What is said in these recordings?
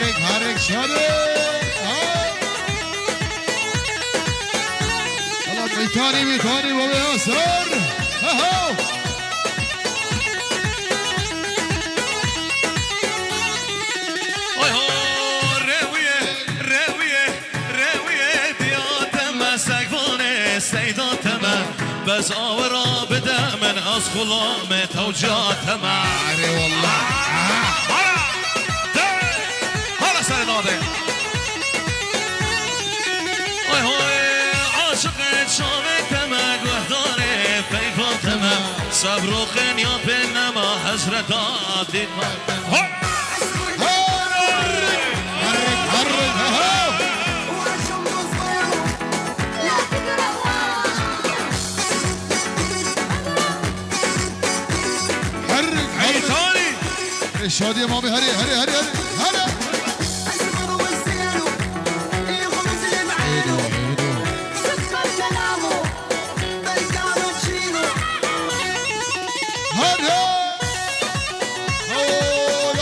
حرك شادي يلا ميتاني بابا ياسر هاو بس آورا بده من از خلام توجات ما عري والله هلا سر داده اوه هوی عاشق شامت ما گهداره پیفات ما صبر و خنیا به نما حضرت دید ما شادي يا مامي هري هري هري هري هلا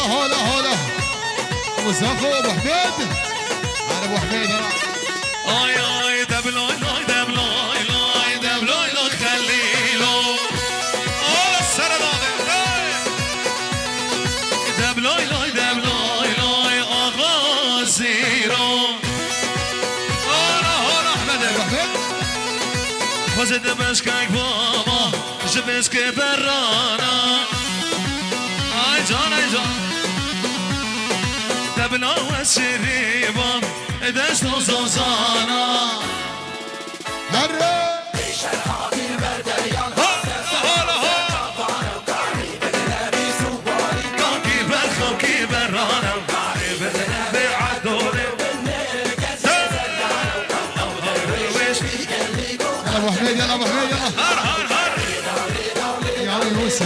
هلا هلا ابو زاخو ابو حميد انا ابو حميد انا اي دبلوي دبلوي دبلوي خليلو اول السر دبلوي دبلوي آقا زیرو هلا احمد خوزه دمشکک بابا جبسک برانا ای جان دبلا و سریبان دست و زوزانا هره ابو حميد يلا ابو حميد يلا هر يا ابو يوسف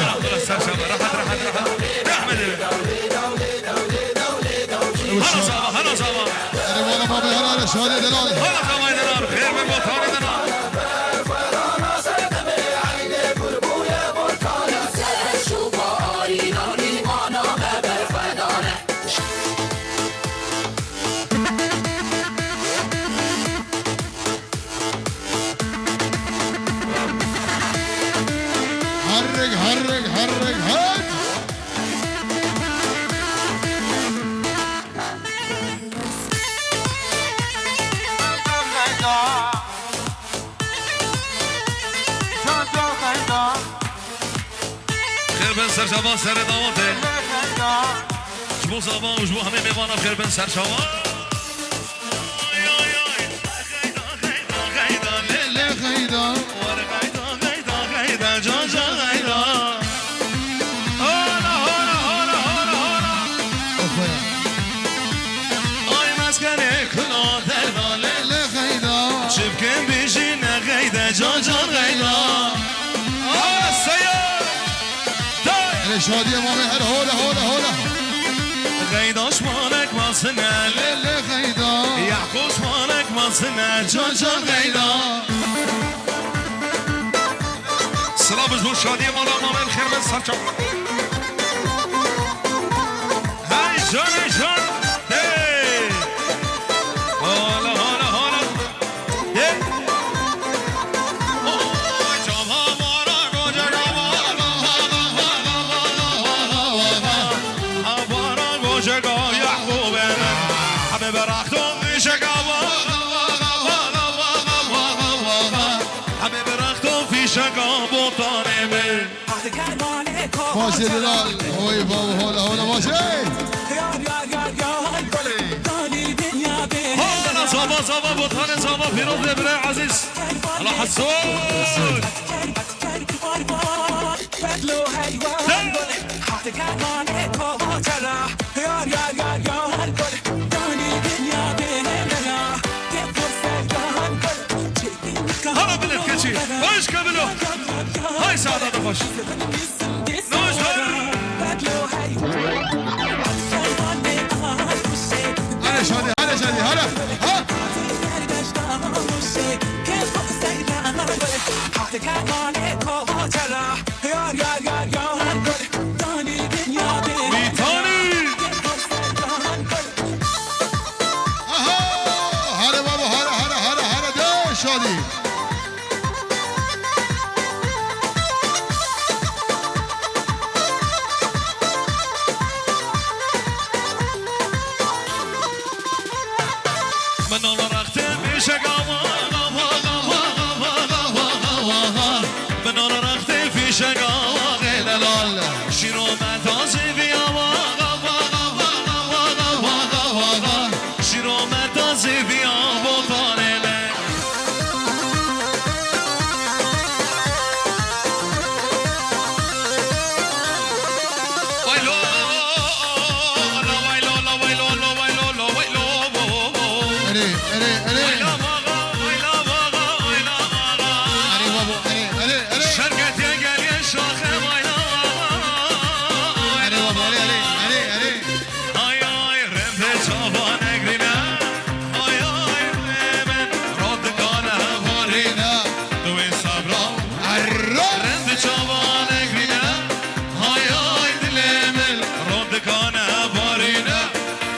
راحت احمد هلا صبا انا والله ما بهرانه شهاده دلال هلا صبا دلال خير من وطن دلال حرك هات خير بن سر شباب سر دعوته شبو صبا و شبو همه میوانا خير بن سر شباب خيدا جان غيدا آی مسکنه کلا دلاله خيدا چپکن بیشی نغیده جان غیدا آه سیار شادی مامي هر هولا غیداش مالک ماسنه خيدا یعقوش مالک ماسنه جان غیدا سلام بزرگ شادی مالا مامل خیر من سرچم های جان هالا جام مارا گوجه مارا گوجه یعقوب همه برختم میشه همه برختم فیشگاه بطانه من ماشي دلال هوي بابا هولا ماشي هلا صبا بطانه صبا فیروز ابره عزیز هلا حسون هلا بالكتشي خوش قبلو هاي سعادة خوش نوش هلا شادي هلا ها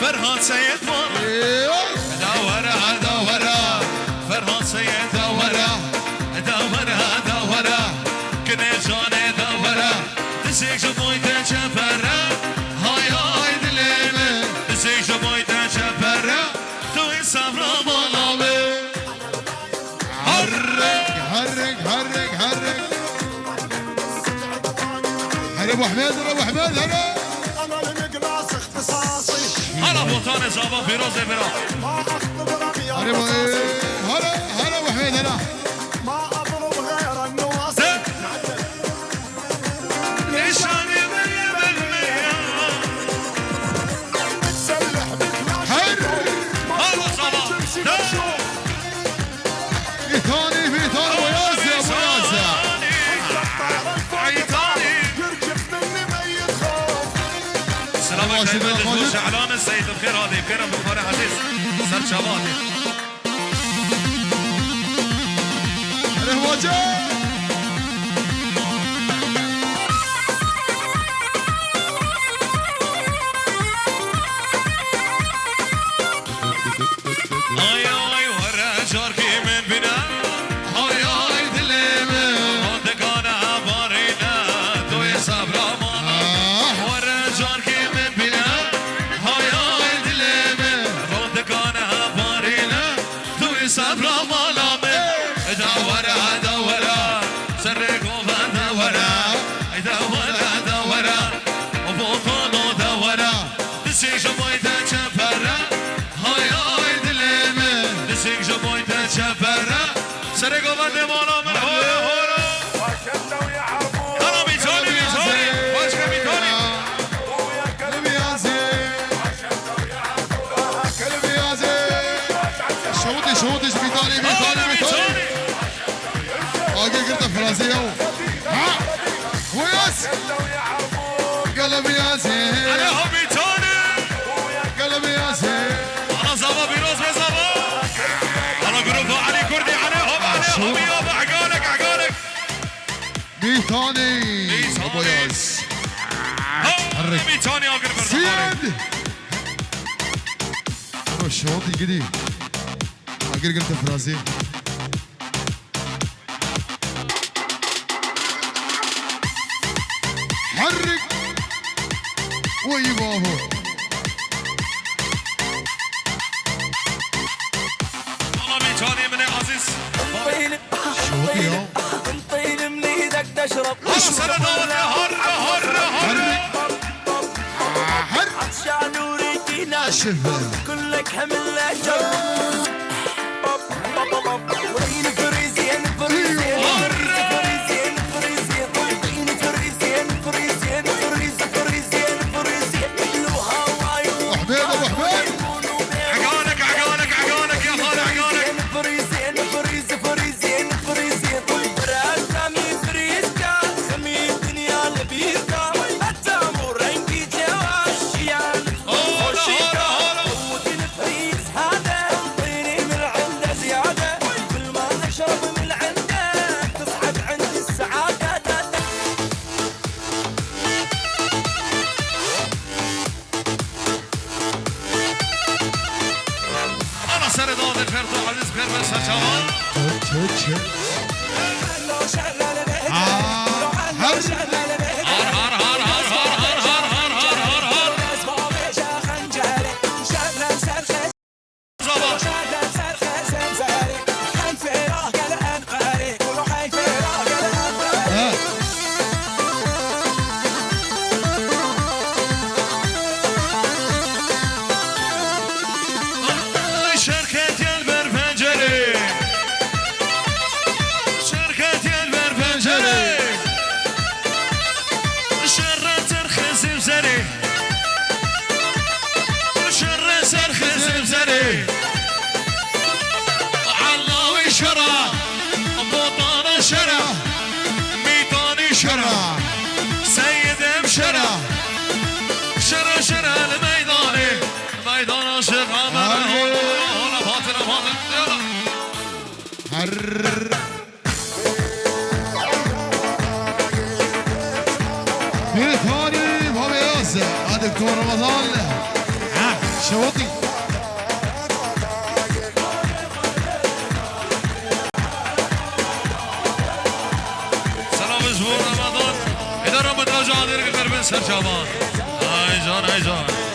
فرهاد سيد مورا ايوه دورة دورة فرهاد سيد دورة دورة دورة كنا جاني دورة دسيك جبوي تشفرة هاي هاي دليمة دسيك جبوي تشفرة توي صبرا مالامي حرك حرك حرك حرك هلا ابو حميد هلا ابو حميد هلا انا المقناص اختصاصي هلا بوطاني زابا فيروز برا ما اخطب ربي هلا هلا هلا ابو حميد هلا ما اضرب غير النواصي ليشاني مية بالمية متسلح بكلاش هلا زابا في ثاني ويازي ابو يازي عيطاني يرجف مني ميت خوف السلام عليكم شعلان السيد بخير هادي بخير بخير عزيز سر شبابي هلا هو جاي اي اي ورا جاركي من بنا هاي هاي دليمة ردك انا بارينا دوي صبرا مانا ورا جاركي من بنا هاي هاي دليمة ردك انا بارينا دوي صبرا مانا دورة دورة سرق وفا دورة دورة دورة وبوطانو دورة دسيك جبويتا شفرة هاي هاي دليمة دسيك جبويتا شفرة سرق وفا دمانا من هورا هورا وشدوا يعرفون انا بيتوني بيتوني واشكا بيتوني كلب يازي كلب يازي شوطي بيطاني بيتوني اجي قلت فرنسيه ها وياس قلب يازي عليهم بيتوني قلب يازي انا زابا بيروز بزابا انا جروب علي كردي عليهم يابا عقالك بيطاني ابو ياس حرك. بيتوني اقرب زياد شوطي قدي اجي قلت فرنسيه حرك ويباهو والله بيتوني من عزيز شوطي يا طين من ايدك تشرب سردات هر عطشان وريدينا شفل كلك همل جرب وين فريزين فريزين فريزين فريزين طين فريزين فريزين فريزين فريزين لو هواي حميد ابو حميد عقالك يا خال عقالك فريزين فريز فريزين فريزين براسامي فريزكا خمي الدنيا لبيركا التامور عندي جواشيان خوشيكا ودين فريز هذا طيني من عنده زيادة كل ما نشرب من عنده تصعد عندي السعادة انا سردات الفرد عزيز بخير بس شباب لو شغل بهدى هر شغل بهدى هر اسمه خنجري شغل سرخ زابا شغل سرخ زنزاري حي فراق الانقاري كله حي فراق الانقاري شركة البرفنجري شركة البرفنجري شر ترخص بزري شر سرخص بزري علاوي شرع بوطان شرع ميطاني شرع سيد بشرع شرع الميداني ميدان شرع هلا باطل يلا حر في ثاني بابا ياسر دكتور رمضان شوطي سلام اسبوع رمضان اذا رمضان رجع ديرك قربين سر شعبان هاي جان هاي جان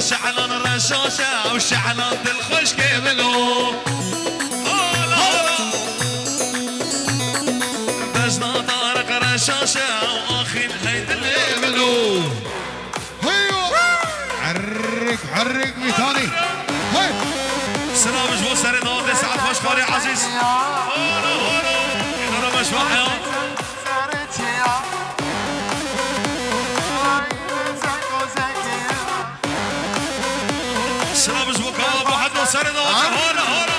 شعلان الرشاشة وشعلان الخشك منو بزنا طارق رشاشة واخي هيد اللي منو هيو حرك حرك مثالي هاي سلام جبو سري نوضي سعد فشخاري عزيز هولو هولو انا مشبح يا سلام اسبوع ابو حد وسرد هولا هولا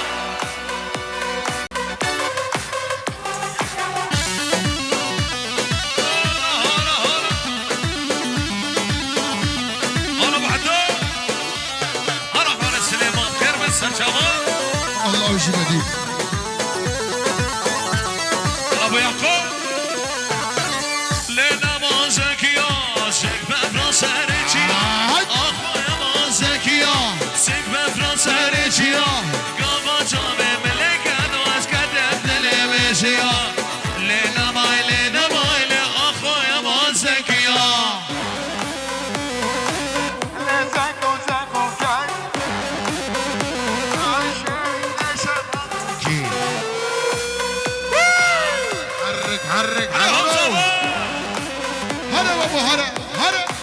هلا ابو حد هلا فارس سليمان خير من سجمان الله يجزيك ابو يعقوب لنا ما زكيا شك بفرنسا اخويا ما زكيا سيك بفرنسا ريشيا قابا جامي ملك ادواز كتب دلي ميشيا لنا مايلي نمايلي اخويا ما زكيا حرك حرك هلا بابو هلا هلا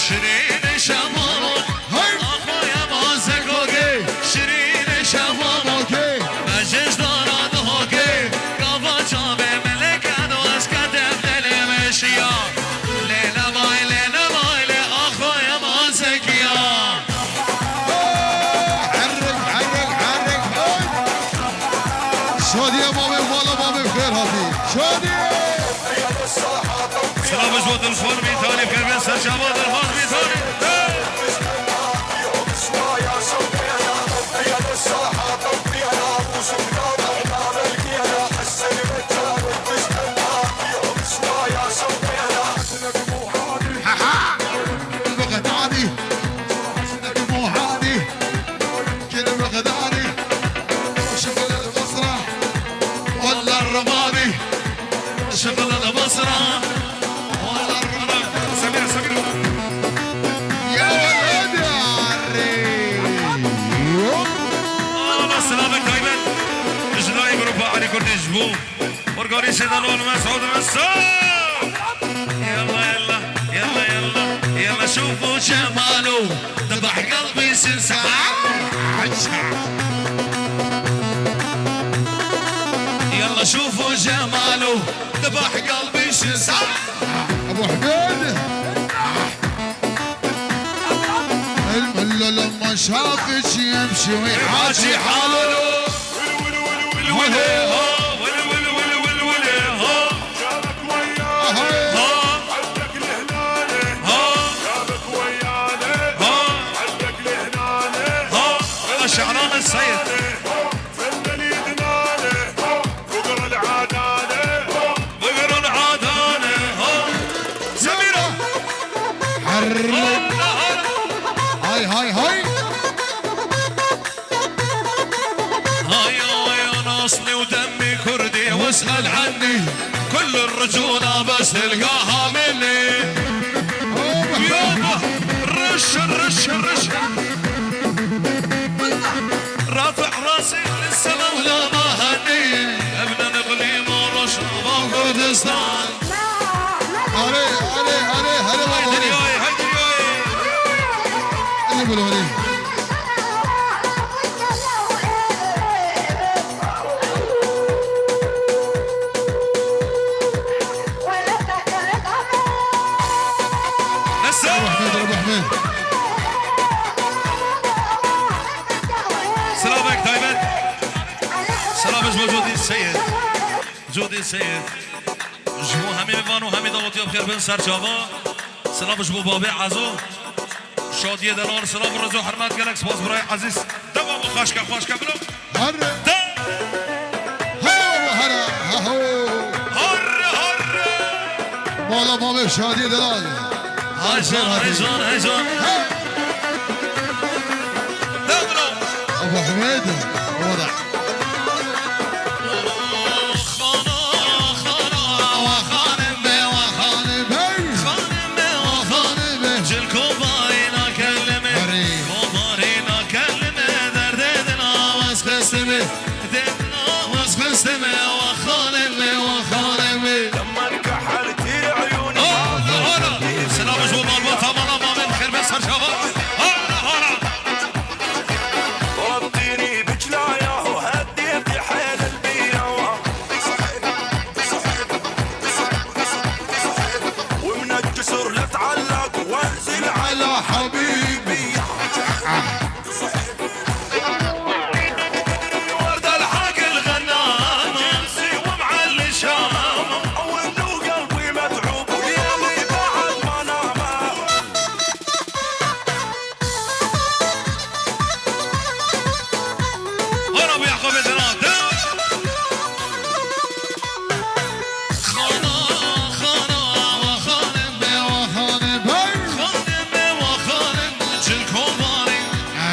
شيرين شمامو اخويا ما زكوكي شيرين شمامو مجلس داراد هوكي قابا جامي ملك ادواز كتب دلي مشيا ليلة مايلي اخويا ما زكيا حرك حرك حرك شادي يا مامي والله مامي بخير هاتي شادي سلام جود الفون بيتاني بخير من سر شباب الفون بيتاني البغدادي مو هادي كل البغدادي شغل البصرة ولا الرمادي شغل البصرة يا ولد يا عري الله سلامك دايما جداي جروب علي كرد جبو ورقاري سيدالون مسعود مسعود يلا يلا يلا يلا يلا شوفوا جماله ذبح قلبي سلسعة يلا شوفوا جماله ذبح قلبي سلسعة ابو حميد الملا لما شافك يمشي ويحاجي حاله شعران السيد بقر العداله بقر العداله سميرة حرك هاي هاي هاي هاي انا اصلي ودمي كردي واسأل عني موجودة بس تلقاها مني يابا رش رش رش رافع راسي للسما ولا بهني ابن الاقليم ورشبه كردستان علي علي علي هلا بابا هيدي ياي هيدي ياي اللي يقولوا لي ابو حميد ابو حميد سلامك دايما سلامش موجودين السيد جودي السيد جمو همي بانو همي دعوتي بخير بن سرجاوا سلامش بو بابي عزو شادی دلار سلام رزو حرمت گلک سپاس برای عزیز دوام خوشکا خوشکا بلو هر هر هر هر بالا بابا شادی دلال هیجان هیجان هیجان دلو ابو حميد وضع لما انكحلتي عيوني سلام جوا بالبطة مالا ما من خير بس هرشافا رديني بجلايا وهدي في حيل البيئة ومن الجسر لتعلق وانزل على حبيبي ورد الحق الغنام يمسي ومعلي شام وانه قلبي متعوب وليلي بعد ما نام هنا ابو يعقوب الدراب خانا خانا وخانم بي وخانم بي خانم بي وخانم جل كوباري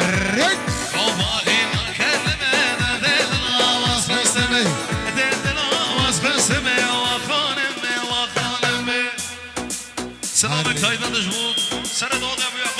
الرق كوباري ما كلمة ديدنا واسفسمي ديدنا واسفسمي وخانم بي وخانم بي سلامك تايبا دجمود سنة دوغي ابو يعقوب